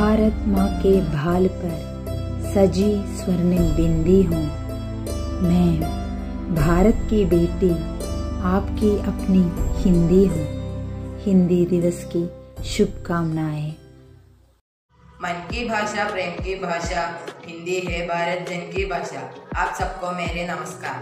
भारत माँ के भाल पर सजी स्वर्णिम बिंदी हूँ। मैं भारत की बेटी आपकी अपनी हिंदी हूँ। हिंदी दिवस की शुभकामनाएं। मन की भाषा प्रेम की भाषा, हिंदी है भारत जन की भाषा। आप सबको मेरे नमस्कार।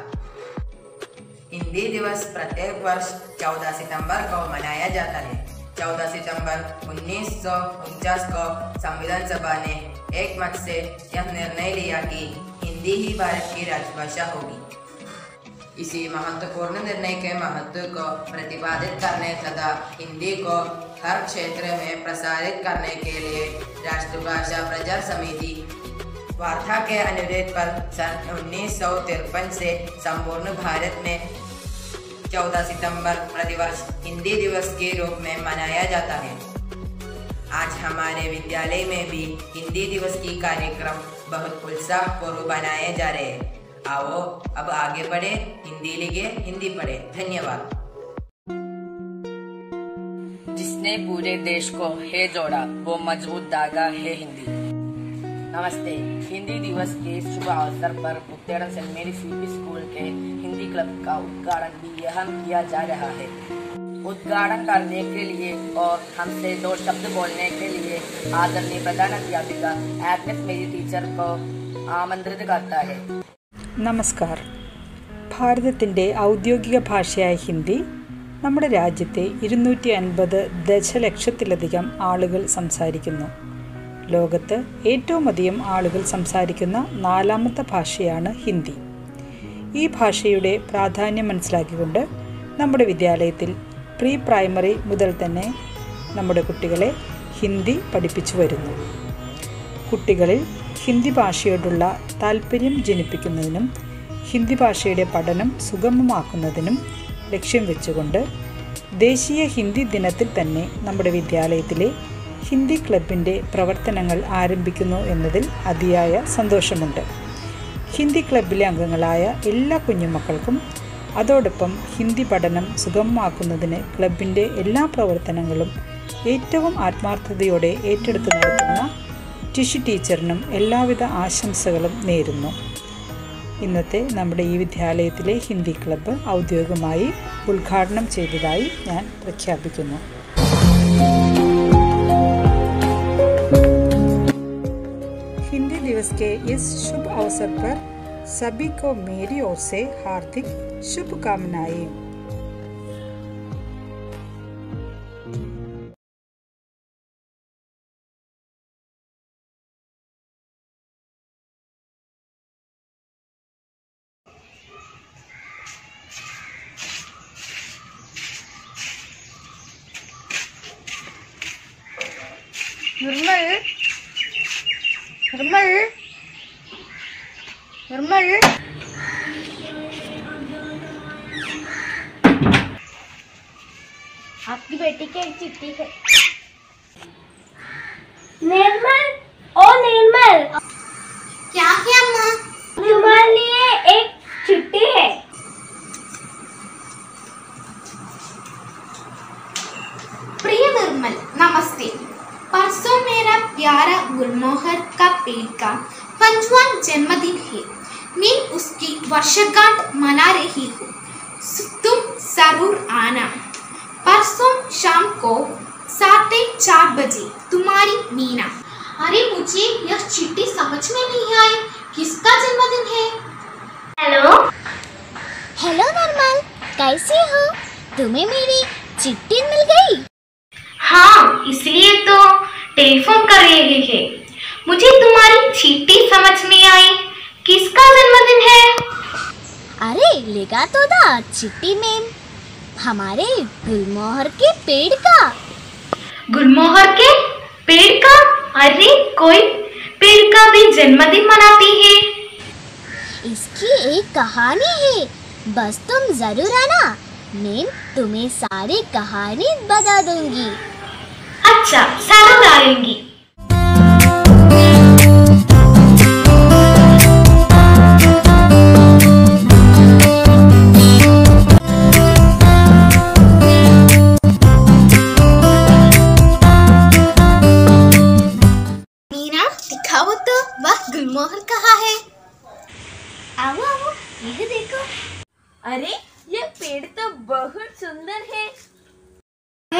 हिंदी दिवस प्रत्येक वर्ष 14 सितंबर को मनाया जाता है। 14 सितंबर 1949 को संविधान सभा ने एक मत से यह निर्णय लिया कि हिंदी ही भारत की राजभाषा होगी। इसी महत्वपूर्ण निर्णय के महत्व को प्रतिपादित करने तथा हिंदी को हर क्षेत्र में प्रसारित करने के लिए राष्ट्रभाषा प्रचार समिति वार्ता के अनुरोध पर सन 1953 से संपूर्ण भारत में 14 सितंबर प्रतिवर्ष हिंदी दिवस के रूप में मनाया जाता है। आज हमारे विद्यालय में भी हिंदी दिवस की कार्यक्रम बहुत उत्साहपूर्वक बनाए जा रहे हैं। आओ अब आगे बढ़े, हिंदी लिखे, हिंदी पढ़े। धन्यवाद। जिसने पूरे देश को है जोड़ा वो मजबूत धागा है हिंदी। नमस्ते। हिंदी दिवस के शुभ अवसर पर उत्तरायण सेंट मेरी सीपी स्कूल के हिंदी क्लब का उद्घाटन भी यहाँ किया जा रहा है। उद्घाटन करने के लिए और हमसे 2 शब्द बोलने के लिए आदरणीय प्रधानाध्यापिका एग्नेस मेरी टीचर को आमंत्रित करता है। നമസ്കാർ. ഭാരതത്തിൻ്റെ ഔദ്യോഗിക ഭാഷയായ ഹിന്ദി നമ്മുടെ രാജ്യത്തെ 250 ദശലക്ഷത്തിലധികം ആളുകൾ സംസാരിക്കുന്നു. ലോകത്ത് ഏറ്റവും അധികം ആളുകൾ സംസാരിക്കുന്ന 4ാമത്തെ ഭാഷയാണ് ഹിന്ദി. ഈ ഭാഷയുടെ പ്രാധാന്യം മനസ്സിലാക്കിക്കൊണ്ട് നമ്മുടെ വിദ്യാലയത്തിൽ പ്രീ പ്രൈമറി മുതൽ തന്നെ നമ്മുടെ കുട്ടികളെ ഹിന്ദി പഠിപ്പിച്ചു വരുന്നു. കുട്ടികളിൽ ഹിന്ദി ഭാഷയോടുള്ള താല്പര്യം ജനിപ്പിക്കുന്നതിനും ഹിന്ദി ഭാഷയുടെ പഠനം സുഗമമാക്കുന്നതിനും ലക്ഷ്യം വെച്ചുകൊണ്ട് ദേശീയ ഹിന്ദി ദിനത്തിൽ തന്നെ നമ്മുടെ വിദ്യാലയത്തിലെ ഹിന്ദി ക്ലബിൻ്റെ പ്രവർത്തനങ്ങൾ ആരംഭിക്കുന്നു എന്നതിൽ അതിയായ സന്തോഷമുണ്ട്. ഹിന്ദി ക്ലബിലെ അംഗങ്ങളായ എല്ലാ കുഞ്ഞുമക്കൾക്കും അതോടൊപ്പം ഹിന്ദി പഠനം സുഗമമാക്കുന്നതിന് ക്ലബിൻ്റെ എല്ലാ പ്രവർത്തനങ്ങളും ഏറ്റവും ആത്മാർത്ഥതയോടെ ഏറ്റെടുത്ത് നടത്തുന്ന ടിഷി ടീച്ചറിനും എല്ലാവിധ ആശംസകളും നേരുന്നു. ഇന്നത്തെ നമ്മുടെ ഈ വിദ്യാലയത്തിലെ ഹിന്ദി ക്ലബ്ബ് ഔദ്യോഗികമായി ഉദ്ഘാടനം ചെയ്തതായി ഞാൻ പ്രഖ്യാപിക്കുന്നു. हिंदी दिवस के इस शुभ अवसर पर सभी को मेरी ओर से हार्दिक शुभकामनाएं। निर्मल आपकी बेटी की एक चिट्ठी है। निर्मल, ओ निर्मल, क्या क्या माँ? तुम्हारे लिए एक चिट्ठी है। प्रिय निर्मल, नमस्ते। परसों मेरा प्यारा गुलमोहर का पेड़ का 5वां जन्मदिन है। मैं उसकी वर्षगांठ मना रही हूँ। तुम जरूर आना। परसों शाम को 4:30 बजे। तुम्हारी मीना। अरे मुझे यह चिट्ठी समझ में नहीं आई, किसका जन्मदिन है? हेलो हेलो निर्मल, कैसे हो? तुम्हें मेरी चिट्ठी मिल गई? हाँ, इसलिए तो टेलीफोन कर रही है। मुझे तुम्हारी चिट्ठी समझ नहीं आई, किसका जन्मदिन है? अरे लेगा तो था चिट्ठी में हमारे गुलमोहर के पेड़ का। गुलमोहर के पेड़ का? अरे कोई पेड़ का भी जन्मदिन मनाती है। इसकी एक कहानी है, बस तुम जरूर आना, मैं तुम्हें सारी कहानी बता दूंगी। अच्छा, जरूर आएंगी।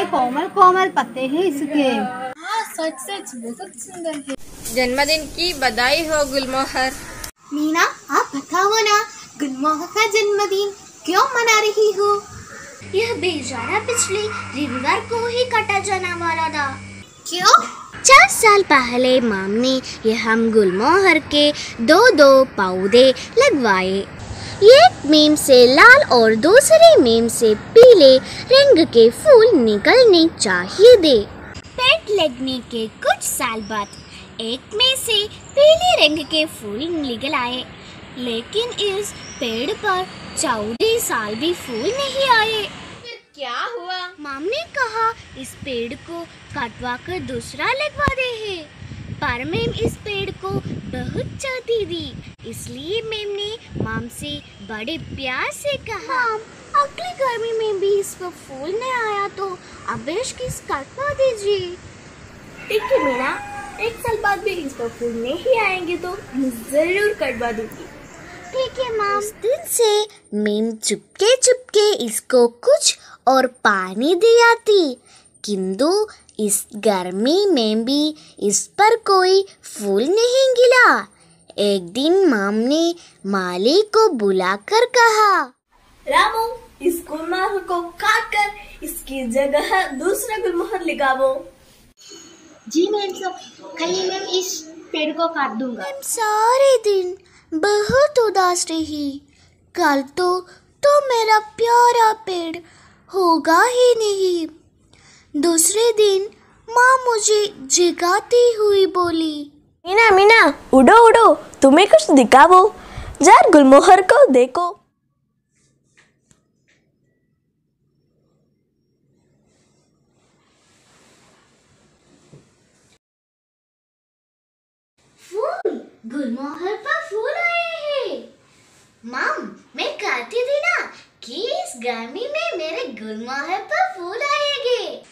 कोमल कोमल पत्ते हैं इसके। हाँ सच सच बहुत सुंदर है। जन्मदिन की बधाई हो गुलमोहर। मीना आप बताओ ना, गुलमोहर का जन्मदिन क्यों मना रही हो? यह बेचारा पिछले रविवार को ही काटा जाने वाला था। क्यों? 4 साल पहले माम ने यह हम गुलमोहर के दो पौधे लगवाए। एक मीम से लाल और दूसरे मीम से पीले रंग के फूल निकलने चाहिए थे। पेड़ लगने के कुछ साल बाद एक में से पीले रंग के फूल निकल आए, लेकिन इस पेड़ पर 14 साल भी फूल नहीं आए। फिर क्या हुआ? माम ने कहा इस पेड़ को कटवा कर दूसरा लगवा दे है, पर मैम इस पेड़ को बहुत चाहती थी, इसलिए मैम ने माम से बड़े प्यार से कहा, माम अगली गर्मी में भी इस पर फूल नहीं आया तो अब इसकी कटवा दीजिए। ठीक है मीना, 1 साल बाद भी इस पर फूल नहीं आएंगे तो जरूर कटवा दूंगी। ठीक है माम। उस दिन से मैम चुपके चुपके इसको कुछ और पानी दिया थी, किंतु इस गर्मी में भी इस पर कोई फूल नहीं गिरा। एक दिन माम ने माली को बुलाकर कहा, रामू इस गुलमोहर को काट कर इसकी जगह दूसरा गुलमोहर लगाओ। जी मैम साहब, कल मैम इस पेड़ को काट दूंगा। मैम सारे दिन बहुत उदास रही। कल तो मेरा प्यारा पेड़ होगा ही नहीं। दूसरे दिन माँ मुझे जगाती हुई बोली, मीना मीना उड़ो उड़ो, तुम्हें कुछ दिखाओ, जरा गुलमोहर को देखो। फूल, गुलमोहर पर फूल आए हैं। माम मैं कहती थी ना कि इस गर्मी में मेरे गुलमोहर पर फूल आएंगे।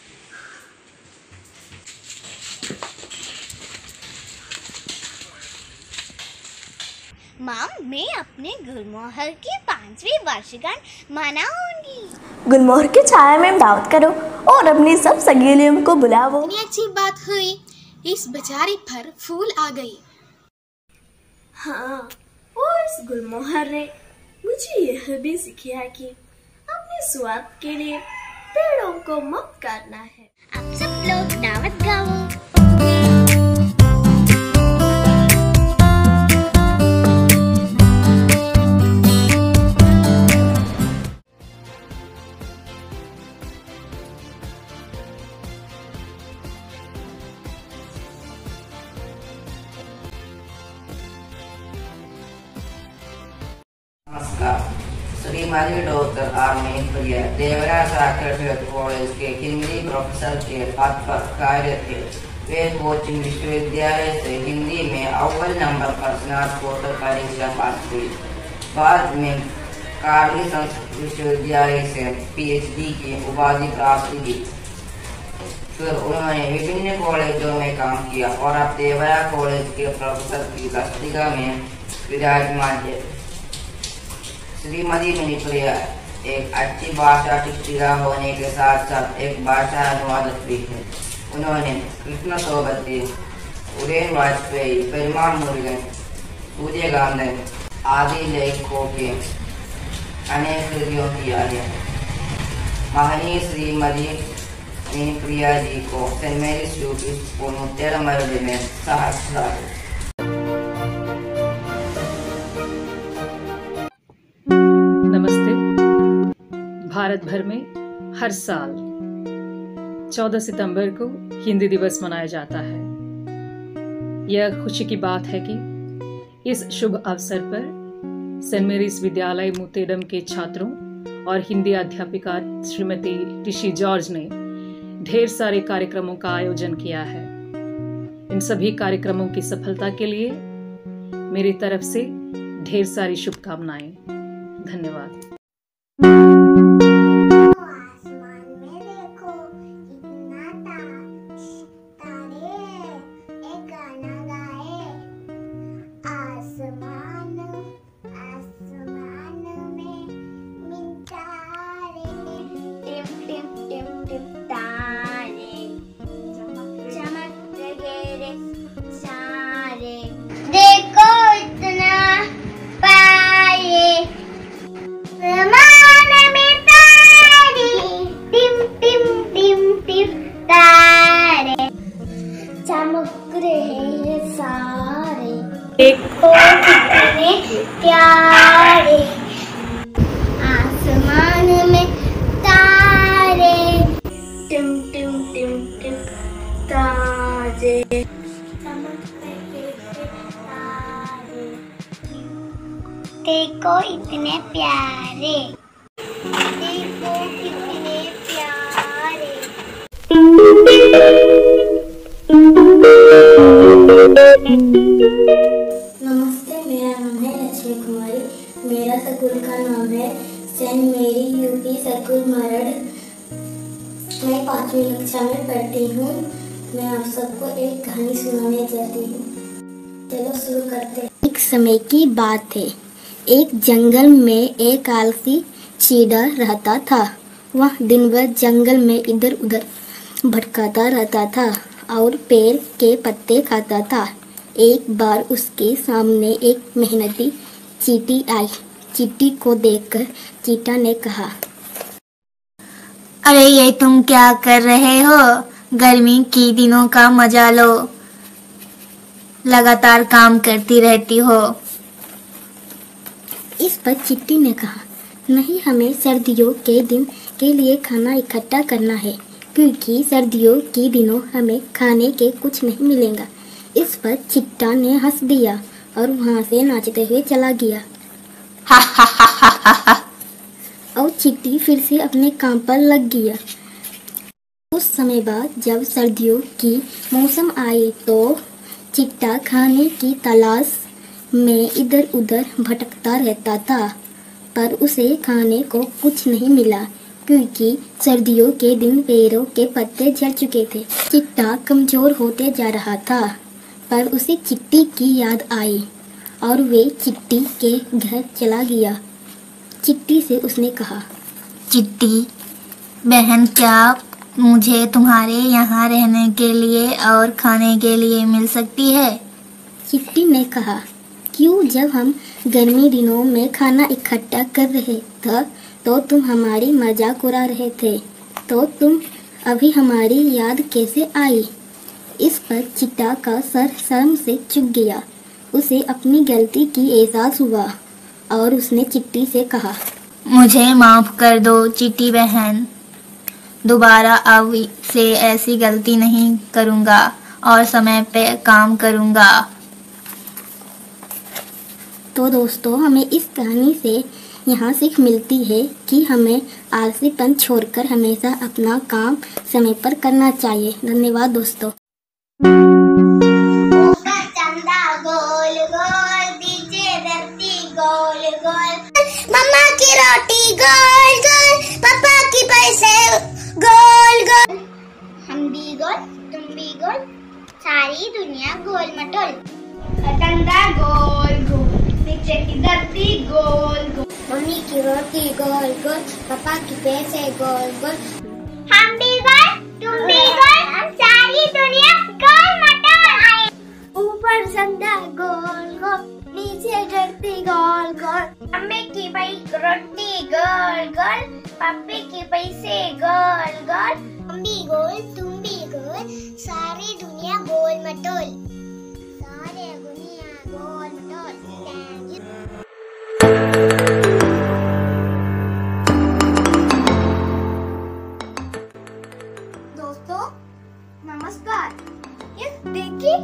माम मैं अपने गुलमोहर की 5वीं वर्षगांठ मनाऊंगी। गुलमोहर की छाया में दावत करो और अपनी सब सहेलियों को बुलाओ। इतनी अच्छी बात हुई, इस बेचारे पर फूल आ गए। हाँ, और इस गुलमोहर ने मुझे यह भी सिखाया कि अपने स्वाद के लिए पेड़ों को मत काटना है। अब सब लोग दावत गाओ। नमस्कार। श्रीमती डॉक्टर आर प्रिया देवरा साक्षर कॉलेज के हिंदी प्रोफेसर के पद पर कार्य थे। वे कोचिंग विश्वविद्यालय से हिंदी में अव्वल नंबर पर स्नातकोत्तर परीक्षा पास हुई। बाद में कार्गिल संस्कृत विश्वविद्यालय से PhD की उपाधि प्राप्त की। फिर उन्होंने विभिन्न कॉलेजों में काम किया और अब देवरा कॉलेज के प्रोफेसर की पुस्तिका में विराजमान है। श्रीमती मणिप्रिया एक अच्छी भाषा शिक्षिका होने के साथ साथ एक भाषा अनुवादक भी है। उन्होंने कृष्ण सोबती, उदयन वाजपेयी, पेरुमाल मुरुगन, सूर्यकांतन आदि लेखकों के अनेक कृतियों किया है। महनीय श्रीमती मणिप्रिया जी को सेंट मैरीज यूपी स्कूल मुत्तेरमरुद में सहस्त्र। नमस्ते। भारत भर में हर साल 14 सितंबर को हिंदी दिवस मनाया जाता है। यह खुशी की बात है कि इस शुभ अवसर पर सेंट मेरीज विद्यालय मुत्तेडम के छात्रों और हिंदी अध्यापिका श्रीमती ऋषि जॉर्ज ने ढेर सारे कार्यक्रमों का आयोजन किया है। इन सभी कार्यक्रमों की सफलता के लिए मेरी तरफ से ढेर सारी शुभकामनाएं। धन्यवाद। टिम टिम तारे चमक रहे तारे, देखो इतने प्यारे, देखो कितने प्यारे। नमस्ते, मेरा नाम है लक्ष्मी कुमारी। मेरा स्कूल का नाम है सेंट मेरी यूपी स्कूल मरड़। मैं 5वीं कक्षा में पढ़ती हूँ। मैं आप सबको एक कहानी सुनाने चाहती हूँ। चलो शुरू करते हैं। एक समय की बात है। एक जंगल में एक आलसी चींटा रहता था। वह दिन भर जंगल में इधर उधर भटकाता रहता था और पेड़ के पत्ते खाता था। एक बार उसके सामने एक मेहनती चींटी आई। चींटी को देखकर चींटा ने कहा, अरे ये तुम क्या कर रहे हो? गर्मी के दिनों का मजा लो, लगातार काम करती रहती हो। इस पर चींटी ने कहा, नहीं, हमें सर्दियों के दिन के लिए खाना इकट्ठा करना है, क्योंकि सर्दियों के दिनों हमें खाने के कुछ नहीं मिलेगा। इस पर चींटा ने हंस दिया और वहाँ से नाचते हुए चला गया। हा हा हा हा हा हा। और चींटी फिर से अपने काम पर लग गया। कुछ समय बाद जब सर्दियों की मौसम आई तो चींटा खाने की तलाश में इधर उधर भटकता रहता था, पर उसे खाने को कुछ नहीं मिला, क्योंकि सर्दियों के दिन पेड़ों के पत्ते झड़ चुके थे। चींटा कमजोर होते जा रहा था, पर उसे चिट्टी की याद आई और वे चिट्टी के घर चला गया। चिट्टी से उसने कहा, चिट्टी बहन, क्या मुझे तुम्हारे यहाँ रहने के लिए और खाने के लिए मिल सकती है? चिट्टी ने कहा, क्यों? जब हम गर्मी दिनों में खाना इकट्ठा कर रहे थे तो तुम हमारी मजाक उड़ा रहे थे, तो तुम अभी हमारी याद कैसे आई? इस पर चींटा का सर शर्म से झुक गया। उसे अपनी गलती की एहसास हुआ और उसने चिट्टी से कहा, मुझे माफ कर दो चिट्टी बहन, दोबारा अब से ऐसी गलती नहीं करूँगा और समय पे काम करूँगा। तो दोस्तों, हमें इस कहानी से यहाँ सीख मिलती है कि हमें आलसीपन छोड़कर हमेशा अपना काम समय पर करना चाहिए। धन्यवाद दोस्तों। ऊपर चंदा गोल गोल, नीचे धरती गोल गोल, मम्मा की रोटी गोल गोल, पापा की पैसे गोल गोल, हम भी गोल, तुम भी गोल, सारी दुनिया गोल मटोल। चंदा गोल गोल, नीचे की धरती गोल गोल, मम्मी की रोटी गोल गोल, पापा की पैसे गोल गोल, हम भी गोल, तुम भी गोल, सारी दुनिया गोल मटोल। ऊपर चंदा गोल गोल, नीचे धरती गोल गोल, मम्मी की रोटी गोल गोल, पापे के पैसे गोल गोल, हम भी गोल, तुम भी गोल, सारी दुनिया गोल मटोल, सारी दुनिया गोल मटोल। Thank you. दोस्तों नमस्कार। ये देखिए,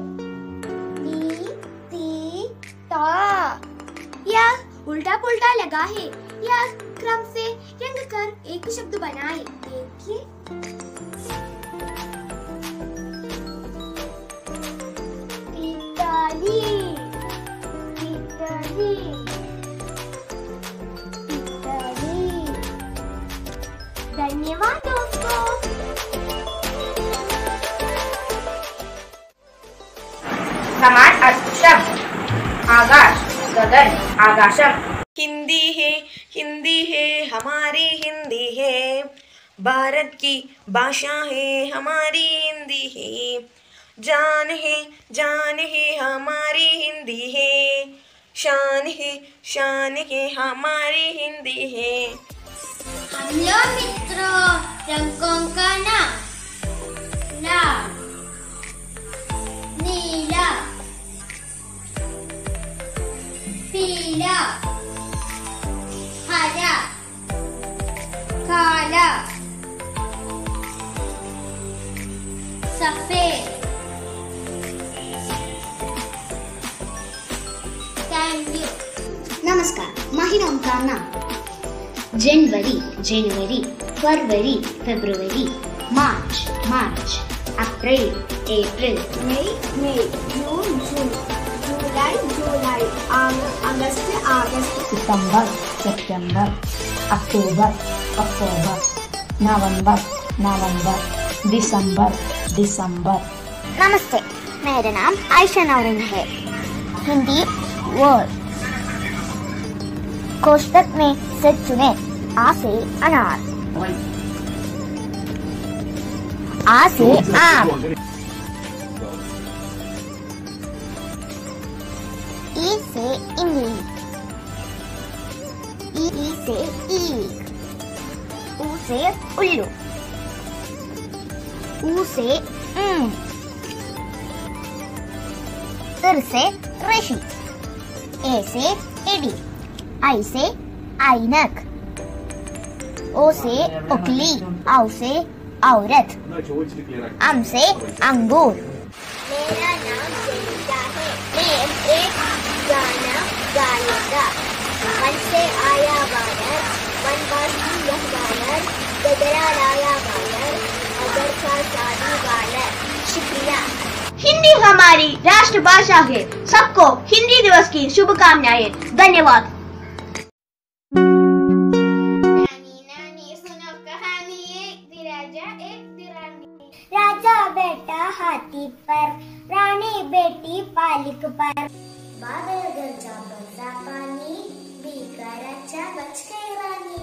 या उल्टा पुल्टा लगा है या क्रम से रंग कर एक शब्द बनाए। देखिए, पिताजी, पिताजी, पिताजी। धन्यवाद दोस्तों। समान अर्थ शब्द आकाश, गगन, आकाशम। हिंदी है हमारी हिंदी है, भारत की भाषा है हमारी हिंदी है, जान है हमारी हिंदी है, शान है हमारी हिंदी है। हेलो मित्रों, रंगों का नाम लाल, नीला, पीला, हरा, काला, सफेद। Thank you. नमस्कार। महीनों का नाम जनवरी, फरवरी, मार्च, अप्रैल, मई, जून, जुलाई, अगस्त, सितंबर, अक्टूबर, नवंबर, दिसंबर। नमस्ते, मेरा नाम आयशा नौरीन है। हिंदी वर्ड कोष्टक में से चुने। आ से अनार, आ से आम, ई से इमली, ई से ईख, ऊ से उल्लू, ऊ से Ir से ऋषि, ए से एडी, आई से ऐनक, ओ से उकली, औ से औरत, अम से अंगूर। मेरा नाम जयिता है। मैं एक गाना गाऊंगा। वन से आया वानर, वनवासी यह वानर, गदरा लाया वानर, अगर था शादी वानर। शुक्रिया। हिंदी हमारी राष्ट्रभाषा है। सबको हिंदी दिवस की शुभकामनाएं। धन्यवाद। राजा बैठा हाथी पर, रानी बेटी पालक पर। बादल गरजा बरसा पानी, भीगा राजा बच गई रानी।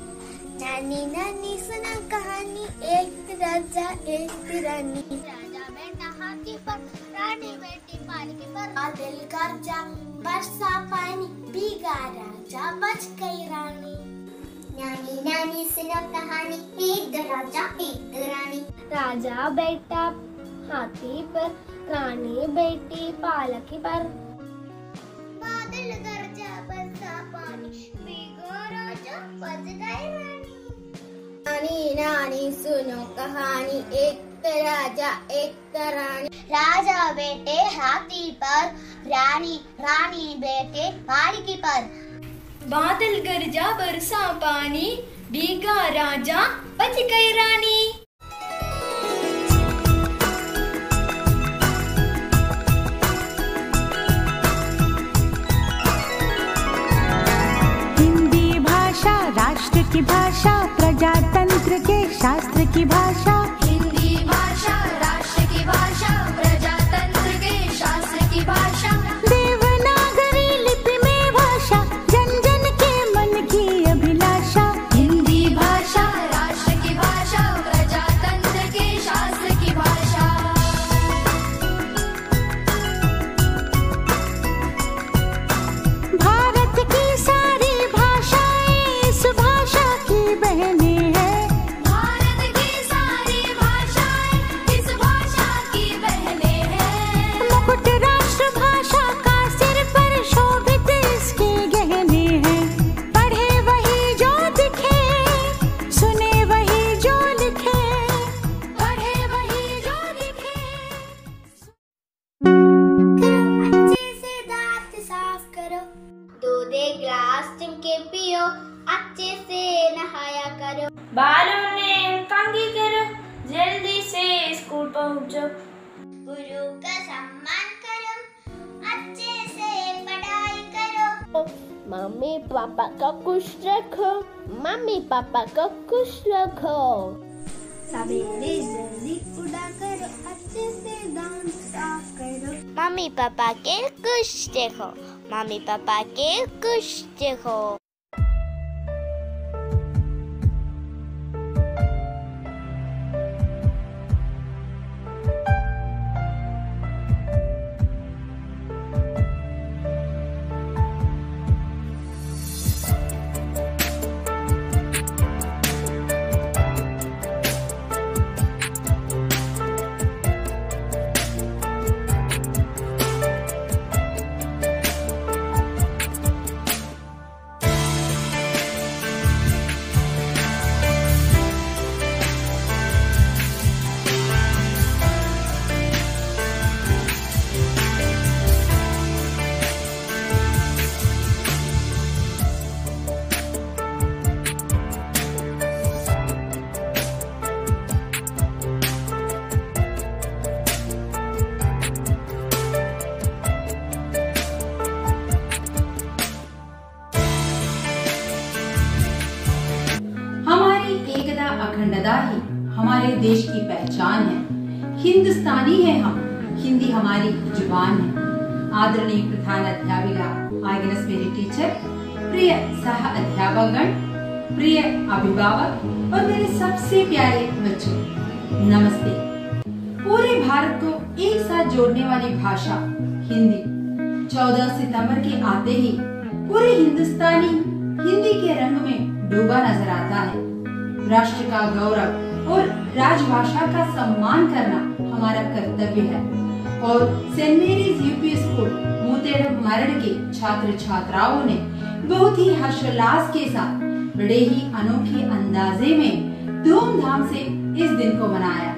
नानी नानी सुना कहानी, एक राजा एक रानी। राजा बैठा हाथी पर, रानी बेटी पालक पर। बादल गरजा बरसा पानी, भीगा राजा बच गई रानी। नानी नानी सुनो कहानी, एक राजा एक रानी। राजा बैठा हाथी पर, रानी बेटी पालकी पर। बादल गरजा बरसा पानी, भीगा राजा बच गई रानी। नानी नानी सुनो कहानी, एक राजा एक रानी। राजा बैठे हाथी पर, रानी बैठे पालकी पर। बादल गरजा बरसा पानी, भीगा राजा बच गई रानी। हिंदी भाषा राष्ट्र की भाषा, प्रजातंत्र के शास्त्र की भाषा। हिंदी भाषा राष्ट्र की भाषा, प्रजातंत्र के शास्त्र की भाषा। देवनागरी लिपि में भाषा, जन जन के मन की अभिलाषा। हिंदी भाषा राष्ट्र की भाषा, प्रजातंत्र के शास्त्र की भाषा। भारत की सारी भाषाएं इस भाषा की बहनें हैं। भारत की सारी भाषाएं इस भाषा की बहनें हैं। मुकुट राष्ट्र भाषा का सिर पर शोभित इसके गहने हैं। पढ़े वही जो दिखे, सुने वही जो लिखे, पढ़े वही जो दिखे। अच्छे से दांत साफ करो, दूध एक गिलास चम के पियो, अच्छे से नहाया करो। बालों ने कंघी करो, जल्दी से स्कूल पहुंचो। गुरु का सम्मान करो, अच्छे से पढ़ाई करो। मम्मी पापा को खुश रखो, मम्मी पापा को खुश रखो। सवेरे जल्दी उठा करो, अच्छे से दांत साफ करो। मम्मी पापा के खुश देखो, मम्मी पापा के खुश देखो। पहचान है। हिंदुस्तानी है हम, हिंदी हमारी जुबान है। आदरणीय प्रधान अध्यापिका आग्नेस मेरी टीचर, प्रिय सह अध्यापकगण, प्रिय अभिभावक और मेरे सबसे प्यारे बच्चों, नमस्ते। पूरे भारत को एक साथ जोड़ने वाली भाषा हिंदी 14 सितंबर के आते ही पूरे हिंदुस्तानी हिंदी के रंग में डूबा नजर आता है। राष्ट्र का गौरव और राजभाषा का सम्मान करना हमारा कर्तव्य है और सेंट मेरीज यूपी स्कूल मुतेड़ मरड़ के छात्र छात्राओं ने बहुत ही हर्षोल्लास के साथ बड़े ही अनोखे अंदाजे में धूमधाम से इस दिन को मनाया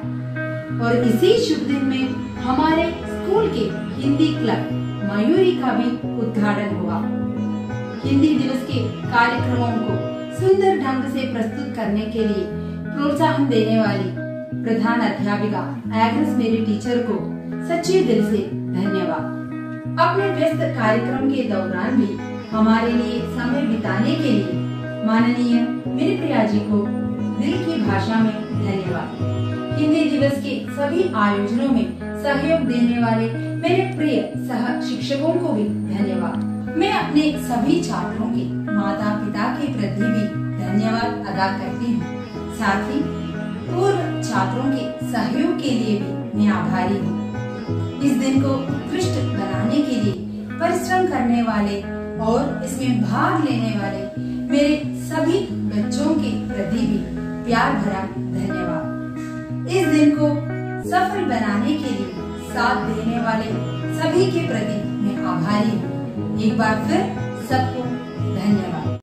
और इसी शुभ दिन में हमारे स्कूल के हिंदी क्लब मयूरी का भी उद्घाटन हुआ। हिंदी दिवस के कार्यक्रमों को सुंदर ढंग से प्रस्तुत करने के लिए प्रोत्साहन देने वाली प्रधान अध्यापिका आग्नेस मेरी टीचर को सच्चे दिल से धन्यवाद। अपने व्यस्त कार्यक्रम के दौरान भी हमारे लिए समय बिताने के लिए माननीय मेरी प्रिया जी को दिल की भाषा में धन्यवाद। हिंदी दिवस के सभी आयोजनों में सहयोग देने वाले मेरे प्रिय सह शिक्षकों को भी धन्यवाद। मैं अपने सभी छात्रों के माता पिता के प्रति भी धन्यवाद अदा करती हूँ। साथ ही पूर्व छात्रों के सहयोग के लिए भी मैं आभारी हूँ। इस दिन को उत्कृष्ट बनाने के लिए परिश्रम करने वाले और इसमें भाग लेने वाले मेरे सभी बच्चों के प्रति भी प्यार भरा धन्यवाद। इस दिन को सफल बनाने के लिए साथ देने वाले सभी के प्रति मैं आभारी हूँ। एक बार फिर सबको धन्यवाद।